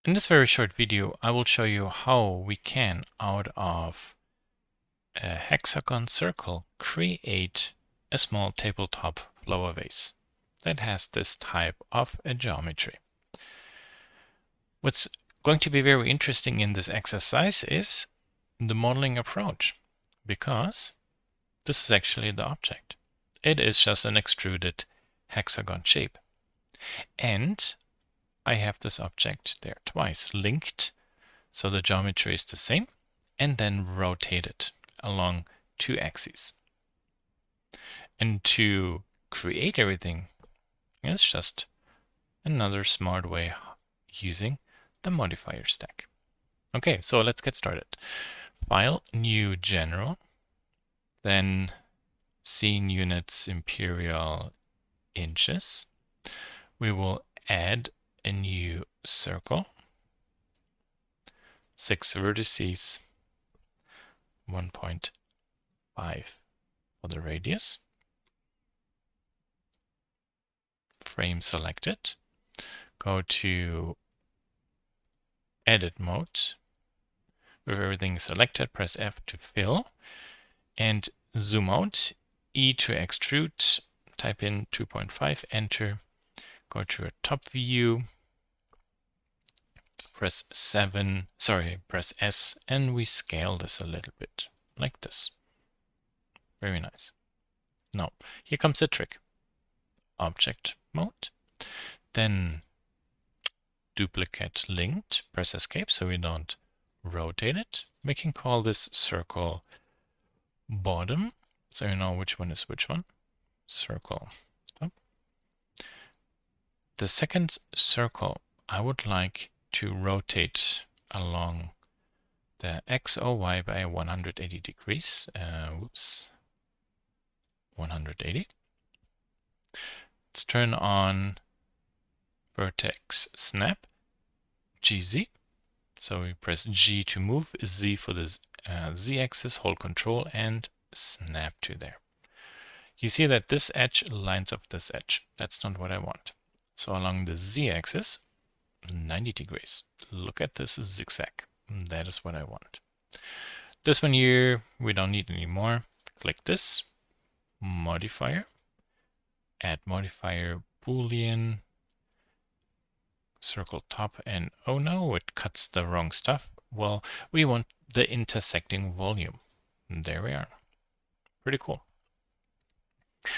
In this very short video, I will show you how we can, out of a hexagon circle, create a small tabletop flower vase that has this type of a geometry. What's going to be very interesting in this exercise is the modeling approach, because this is actually the object. It is just an extruded hexagon shape. And I have this object there twice linked, so the geometry is the same, and then rotated along two axes. And to create everything is just another smart way using the modifier stack. Okay, so let's get started. File, new general, then scene units imperial inches. We will add a new circle, 6 vertices, 1.5 for the radius. Frame selected. Go to edit mode. With everything selected, press F to fill and zoom out. E to extrude. Type in 2.5, enter. Go to a top view. Press press S, and we scale this a little bit like this. Very nice. Now, here comes the trick. Object mode, then duplicate linked, press escape so we don't rotate it. We can call this circle bottom, so you know which one is which one. Circle top. The second circle I would like to rotate along the X or Y by 180 degrees. 180. Let's turn on vertex snap, GZ. So we press G to move, Z for the Z-axis, hold control and snap to there. You see that this edge lines up this edge. That's not what I want. So along the Z-axis, 90 degrees. Look at this zigzag. That is what I want. This one here, we don't need anymore. Click this, modifier, add modifier boolean, circle top, and oh no, it cuts the wrong stuff. Well, we want the intersecting volume. And there we are. Pretty cool.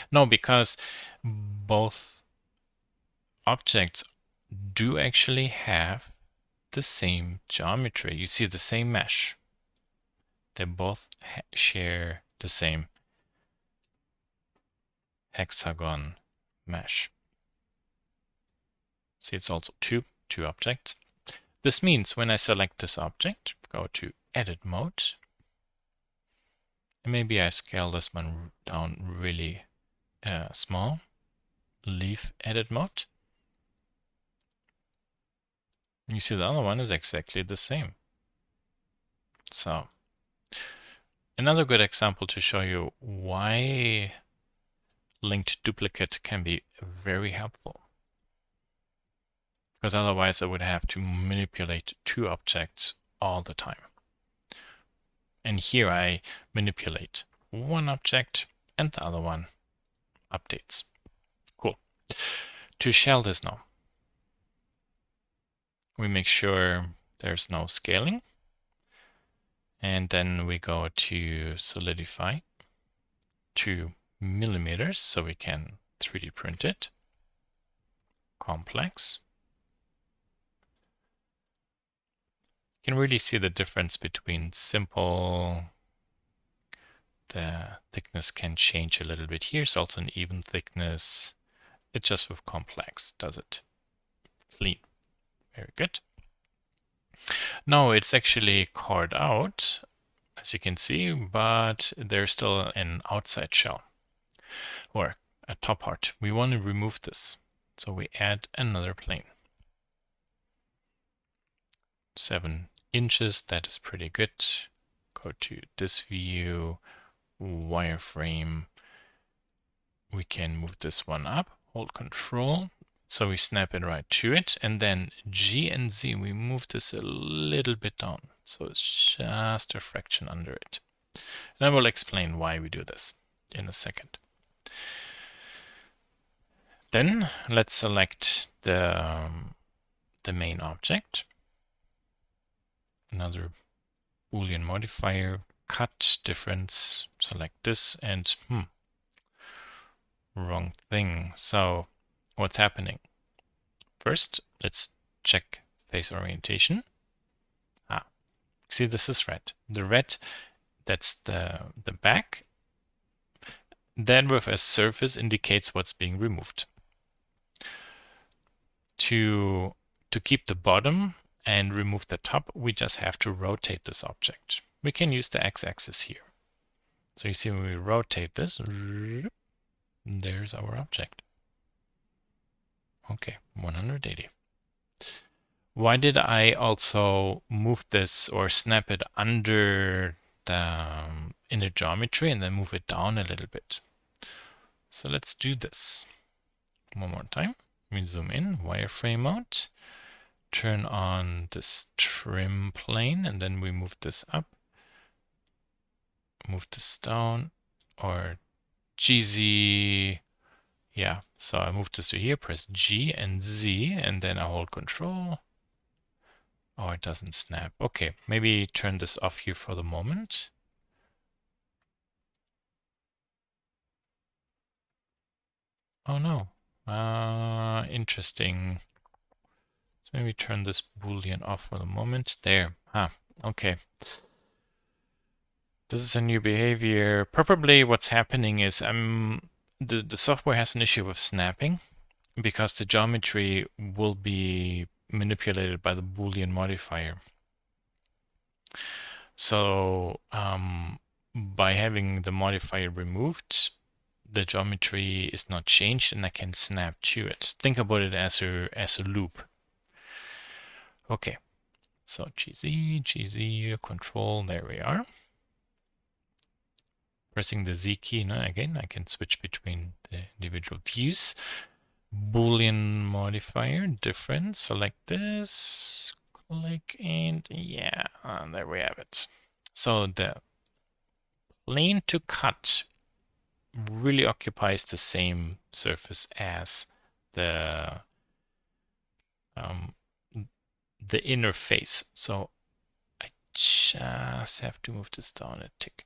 No, because both objects do actually have the same geometry. You see the same mesh. They both share the same hexagon mesh. See, it's also two objects. This means when I select this object, go to edit mode, and maybe I scale this one down really small, leave edit mode. You see the other one is exactly the same. So another good example to show you why linked duplicate can be very helpful. Because otherwise I would have to manipulate two objects all the time. And here I manipulate one object and the other one updates. Cool. To shell this now, we make sure there's no scaling. And then we go to solidify 2 millimeters so we can 3D print it. Complex. You can really see the difference between simple. The thickness can change a little bit here. It's also an even thickness. It just with complex does it clean. Very good. Now it's actually carved out, as you can see, but there's still an outside shell or a top part. We want to remove this. So we add another plane. 7 inches, that is pretty good. Go to this view, wireframe. We can move this one up, hold control, So we snap it right to it, and then G and Z, we move this a little bit down. So it's just a fraction under it. And I will explain why we do this in a second. Then let's select the main object. Another Boolean modifier, cut difference, select this, and wrong thing. So what's happening? First, let's check face orientation. See, this is red. The red, that's the back. That with a surface indicates what's being removed. To keep the bottom and remove the top, we just have to rotate this object. We can use the x-axis here. So you see when we rotate this, there's our object. Okay, 180. Why did I also move this or snap it under the inner geometry and then move it down a little bit? So let's do this one more time. We zoom in, wireframe mode, turn on this trim plane, and then we move this up, move this down, or GZ. Yeah, so I move this to here, press G and Z, and then I hold Control. Oh, it doesn't snap. Okay, maybe turn this off here for the moment. Oh no. Interesting. Let's maybe turn this Boolean off for the moment. There. Okay. This is a new behavior. Probably what's happening is the software has an issue with snapping because the geometry will be manipulated by the Boolean modifier. So by having the modifier removed, the geometry is not changed and I can snap to it. Think about it as a loop. Okay, so GZ, Control, there we are. Pressing the Z key, now again, I can switch between the individual views. Boolean modifier, different, select this, click, and yeah, there we have it. So the plane to cut really occupies the same surface as the inner face. So I just have to move this down a tick.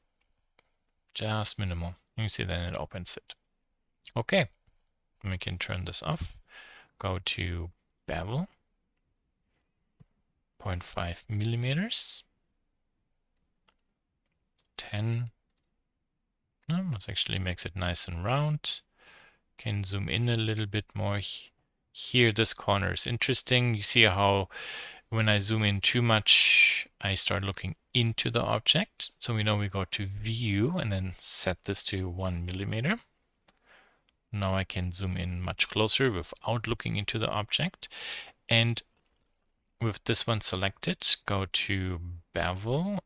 Just minimal. You see then it opens it. Okay. We can turn this off. Go to bevel. 0.5 millimeters. 10. No, this actually makes it nice and round. Can zoom in a little bit more. Here, this corner is interesting. You see how when I zoom in too much, I start looking into the object. So we know we go to view and then set this to 1 millimeter. Now I can zoom in much closer without looking into the object. And with this one selected, go to bevel,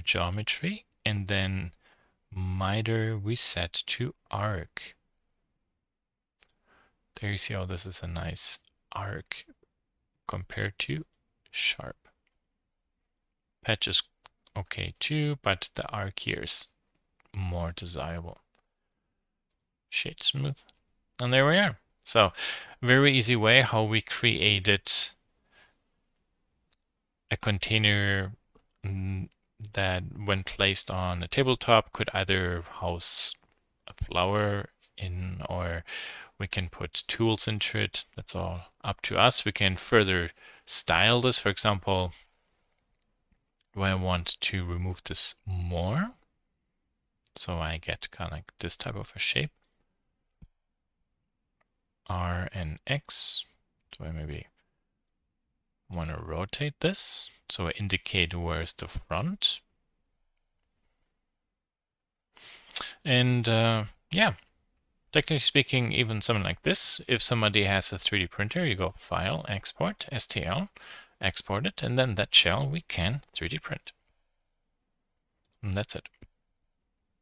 geometry, and then miter we set to arc. There you see how this is a nice arc compared to sharp. Patch is okay too, but the arc here is more desirable. Shade smooth. And there we are. So very easy way how we created a container that when placed on a tabletop could either house a flower in, or we can put tools into it. That's all up to us. We can further style this. For example, do I want to remove this more? So I get kind of like this type of a shape. R and X. So I maybe want to rotate this. So I indicate where's the front. And yeah, technically speaking, even something like this, if somebody has a 3D printer, you go File, Export, STL, export it, and then that shell we can 3D print. And that's it.